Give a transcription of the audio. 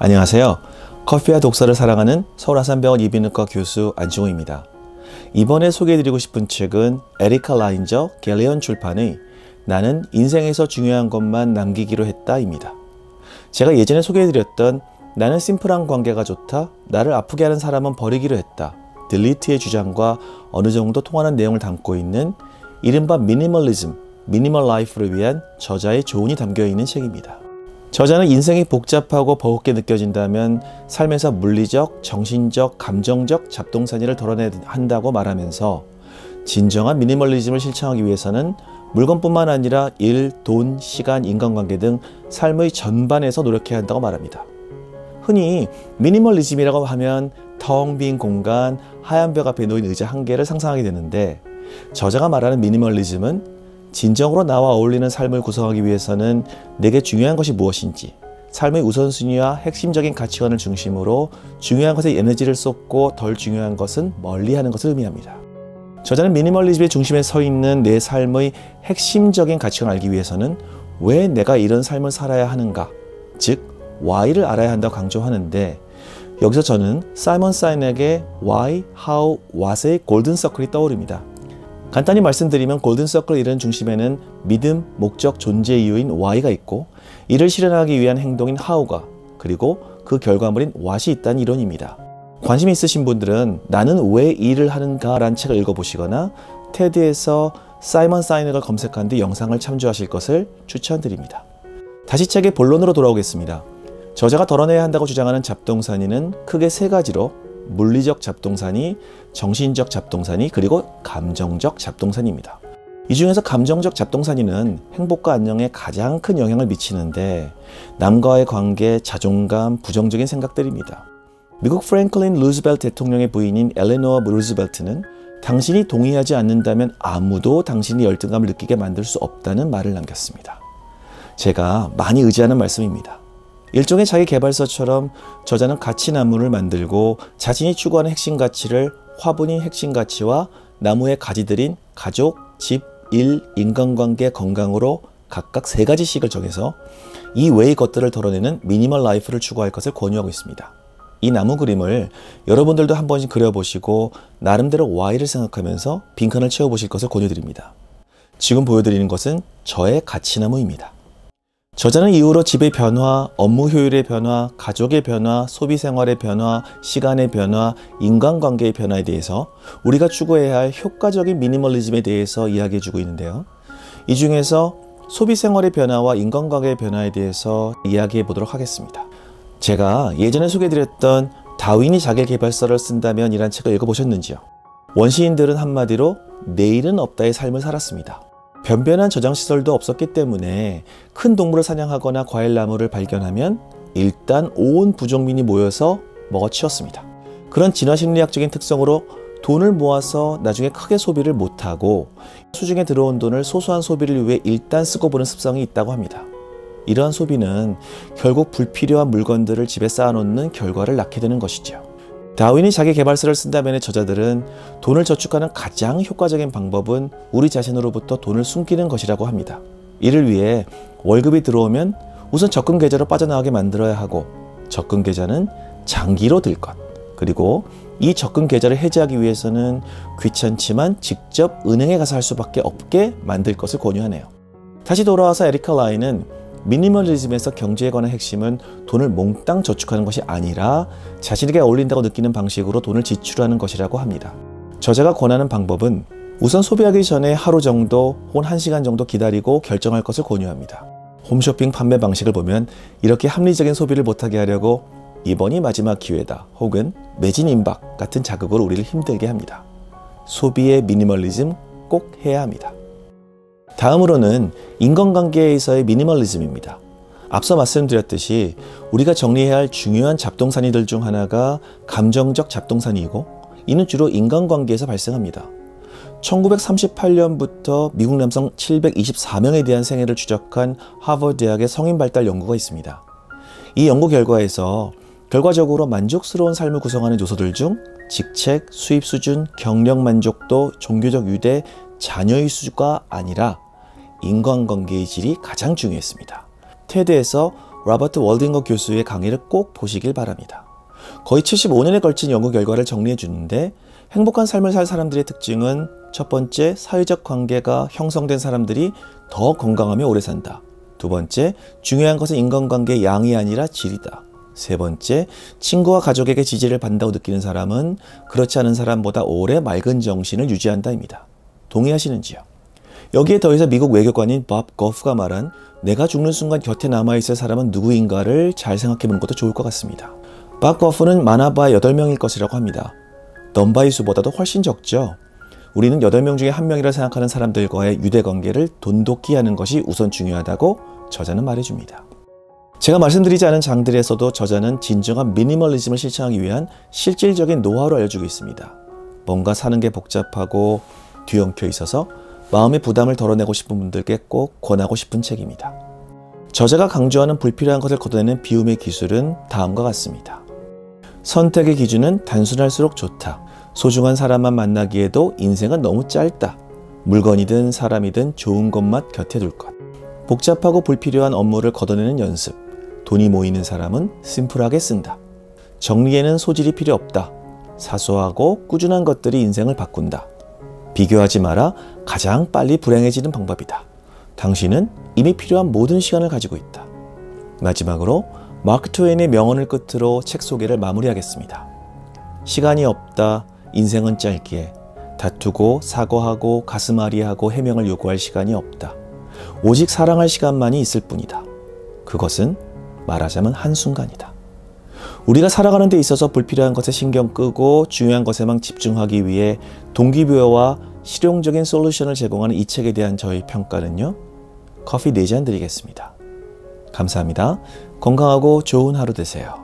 안녕하세요. 커피와 독서를 사랑하는 서울아산병원 이비인후과 교수 안중호입니다. 이번에 소개해드리고 싶은 책은 에리카 라인저 갤레언 출판의 나는 인생에서 중요한 것만 남기기로 했다입니다. 제가 예전에 소개해드렸던 나는 심플한 관계가 좋다, 나를 아프게 하는 사람은 버리기로 했다, 딜리트의 주장과 어느 정도 통하는 내용을 담고 있는 이른바 미니멀리즘, 미니멀 라이프를 위한 저자의 조언이 담겨있는 책입니다. 저자는 인생이 복잡하고 버겁게 느껴진다면 삶에서 물리적, 정신적, 감정적 잡동사니를 덜어내야 한다고 말하면서 진정한 미니멀리즘을 실천하기 위해서는 물건뿐만 아니라 일, 돈, 시간, 인간관계 등 삶의 전반에서 노력해야 한다고 말합니다. 흔히 미니멀리즘이라고 하면 텅 빈 공간, 하얀 벽 앞에 놓인 의자 한 개를 상상하게 되는데, 저자가 말하는 미니멀리즘은 진정으로 나와 어울리는 삶을 구성하기 위해서는 내게 중요한 것이 무엇인지, 삶의 우선순위와 핵심적인 가치관을 중심으로 중요한 것에 에너지를 쏟고 덜 중요한 것은 멀리하는 것을 의미합니다. 저자는 미니멀리즘의 중심에 서 있는 내 삶의 핵심적인 가치관을 알기 위해서는 왜 내가 이런 삶을 살아야 하는가, 즉 why를 알아야 한다고 강조하는데, 여기서 저는 사이먼 사이넥의 why, how, what의 골든 서클이 떠오릅니다. 간단히 말씀드리면 골든 서클을 이루는 중심에는 믿음, 목적, 존재 이유인 why가 있고, 이를 실현하기 위한 행동인 how가, 그리고 그 결과물인 what이 있다는 이론입니다. 관심이 있으신 분들은 나는 왜 이 일을 하는가 라는 책을 읽어보시거나 테드에서 사이먼 사이넥을 검색한 뒤 영상을 참조하실 것을 추천드립니다. 다시 책의 본론으로 돌아오겠습니다. 저자가 덜어내야 한다고 주장하는 잡동사니는 크게 세 가지로 물리적 잡동사니, 정신적 잡동사니, 그리고 감정적 잡동사니입니다. 이 중에서 감정적 잡동사니는 행복과 안녕에 가장 큰 영향을 미치는데, 남과의 관계, 자존감, 부정적인 생각들입니다. 미국 프랭클린 루즈벨트 대통령의 부인인 엘레노어 루즈벨트는 당신이 동의하지 않는다면 아무도 당신이 열등감을 느끼게 만들 수 없다는 말을 남겼습니다. 제가 많이 의지하는 말씀입니다. 일종의 자기 개발서처럼 저자는 가치나무를 만들고 자신이 추구하는 핵심 가치를 화분인 핵심 가치와 나무의 가지들인 가족, 집, 일, 인간관계, 건강으로 각각 세 가지씩을 정해서 이 외의 것들을 덜어내는 미니멀 라이프를 추구할 것을 권유하고 있습니다. 이 나무 그림을 여러분들도 한 번씩 그려보시고 나름대로 why를 생각하면서 빈칸을 채워보실 것을 권유드립니다. 지금 보여드리는 것은 저의 가치나무입니다. 저자는 이후로 집의 변화, 업무 효율의 변화, 가족의 변화, 소비 생활의 변화, 시간의 변화, 인간관계의 변화에 대해서 우리가 추구해야 할 효과적인 미니멀리즘에 대해서 이야기해주고 있는데요. 이 중에서 소비 생활의 변화와 인간관계의 변화에 대해서 이야기해 보도록 하겠습니다. 제가 예전에 소개해드렸던 다윈이 자기계발서를 쓴다면 이란 책을 읽어보셨는지요? 원시인들은 한마디로 내일은 없다의 삶을 살았습니다. 변변한 저장시설도 없었기 때문에 큰 동물을 사냥하거나 과일나무를 발견하면 일단 온 부족민이 모여서 먹어치웠습니다. 그런 진화심리학적인 특성으로 돈을 모아서 나중에 크게 소비를 못하고 수중에 들어온 돈을 소소한 소비를 위해 일단 쓰고 보는 습성이 있다고 합니다. 이러한 소비는 결국 불필요한 물건들을 집에 쌓아놓는 결과를 낳게 되는 것이죠. 다윈이 자기 개발서를 쓴다면의 저자들은 돈을 저축하는 가장 효과적인 방법은 우리 자신으로부터 돈을 숨기는 것이라고 합니다. 이를 위해 월급이 들어오면 우선 적금 계좌로 빠져나가게 만들어야 하고, 적금 계좌는 장기로 들 것, 그리고 이 적금 계좌를 해지하기 위해서는 귀찮지만 직접 은행에 가서 할 수밖에 없게 만들 것을 권유하네요. 다시 돌아와서 에리카 라인은 미니멀리즘에서 경제에 관한 핵심은 돈을 몽땅 저축하는 것이 아니라 자신에게 어울린다고 느끼는 방식으로 돈을 지출하는 것이라고 합니다. 저자가 권하는 방법은 우선 소비하기 전에 하루 정도 혹은 1시간 정도 기다리고 결정할 것을 권유합니다. 홈쇼핑 판매 방식을 보면 이렇게 합리적인 소비를 못하게 하려고 이번이 마지막 기회다 혹은 매진 임박 같은 자극으로 우리를 힘들게 합니다. 소비의 미니멀리즘 꼭 해야 합니다. 다음으로는 인간관계에서의 미니멀리즘입니다. 앞서 말씀드렸듯이 우리가 정리해야 할 중요한 잡동사니들 중 하나가 감정적 잡동사니이고, 이는 주로 인간관계에서 발생합니다. 1938년부터 미국 남성 724명에 대한 생애를 추적한 하버드 대학의 성인 발달 연구가 있습니다. 이 연구 결과에서 결과적으로 만족스러운 삶을 구성하는 요소들 중 직책, 수입 수준, 경력 만족도, 종교적 유대, 자녀의 수가 아니라 인간관계의 질이 가장 중요했습니다. 테드에서 로버트 월딩거 교수의 강의를 꼭 보시길 바랍니다. 거의 75년에 걸친 연구 결과를 정리해 주는데 행복한 삶을 살 사람들의 특징은 첫 번째, 사회적 관계가 형성된 사람들이 더 건강하며 오래 산다. 두 번째, 중요한 것은 인간관계의 양이 아니라 질이다. 세 번째, 친구와 가족에게 지지를 받는다고 느끼는 사람은 그렇지 않은 사람보다 오래 맑은 정신을 유지한다입니다. 동의하시는지요? 여기에 더해서 미국 외교관인 밥 거프가 말한 내가 죽는 순간 곁에 남아있을 사람은 누구인가를 잘 생각해보는 것도 좋을 것 같습니다. 밥 거프는 많아봐야 8명일 것이라고 합니다. 넘바이 수보다도 훨씬 적죠. 우리는 8명 중에 1명이라 생각하는 사람들과의 유대관계를 돈독히 하는 것이 우선 중요하다고 저자는 말해줍니다. 제가 말씀드리지 않은 장들에서도 저자는 진정한 미니멀리즘을 실천하기 위한 실질적인 노하우를 알려주고 있습니다. 뭔가 사는 게 복잡하고 뒤엉켜 있어서 마음의 부담을 덜어내고 싶은 분들께 꼭 권하고 싶은 책입니다. 저자가 강조하는 불필요한 것을 걷어내는 비움의 기술은 다음과 같습니다. 선택의 기준은 단순할수록 좋다. 소중한 사람만 만나기에도 인생은 너무 짧다. 물건이든 사람이든 좋은 것만 곁에 둘 것. 복잡하고 불필요한 업무를 걷어내는 연습. 돈이 모이는 사람은 심플하게 쓴다. 정리에는 소질이 필요 없다. 사소하고 꾸준한 것들이 인생을 바꾼다. 비교하지 마라. 가장 빨리 불행해지는 방법이다. 당신은 이미 필요한 모든 시간을 가지고 있다. 마지막으로 마크 트웨인의 명언을 끝으로 책 소개를 마무리하겠습니다. 시간이 없다. 인생은 짧기에 다투고 사과하고 가슴앓이하고 해명을 요구할 시간이 없다. 오직 사랑할 시간만이 있을 뿐이다. 그것은 말하자면 한순간이다. 우리가 살아가는 데 있어서 불필요한 것에 신경 끄고 중요한 것에만 집중하기 위해 동기부여와 실용적인 솔루션을 제공하는 이 책에 대한 저의 평가는요. 커피 4잔 드리겠습니다. 감사합니다. 건강하고 좋은 하루 되세요.